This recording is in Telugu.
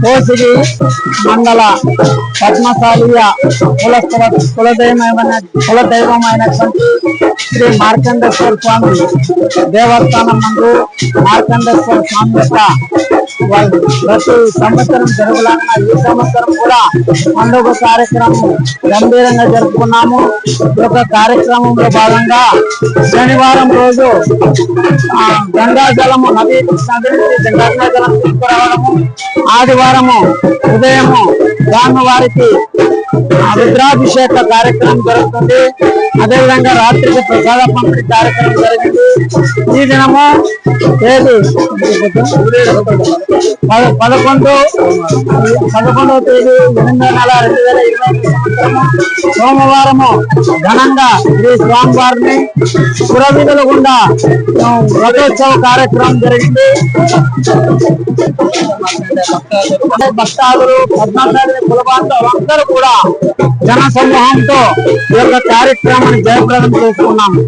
కోసిగి మండల పద్మశాలీయ కులదైవమైనటువంటి శ్రీ మార్కండేశ్వర స్వామి దేవస్థానం నందు మార్కండేశ్వర స్వామి యొక్క ప్రతి సంవత్సరం జరుగులాగా ఈ సంవత్సరం కూడా పండుగ కార్యక్రమం గంభీరంగా జరుపుకున్నాము. ఈ యొక్క కార్యక్రమంలో భాగంగా శనివారం రోజు గంగాజలము నది నుంచి గంగాజలం తీసుకురావడము, ఆదివారము ఉదయము స్వామివారికి రుద్రాభిషేక కార్యక్రమం జరుగుతుంది. అదేవిధంగా రాత్రికి ప్రసాద పంపిణీ కార్యక్రమం జరిగింది. ఈ దినము తేదీ 11వ తేదీ 8వ నెల 2020 సోమవారము ఘనంగా శ్రీ స్వామివారిని పురవీధుల గుండా రథోత్సవ కార్యక్రమం జరిగింది. భక్తాదులు పద్మశాలి కులబాంధవులు అందరూ కూడా జన సమూహంతో ఈ యొక్క కార్యక్రమాన్ని జయప్రదం చేసుకున్నాము.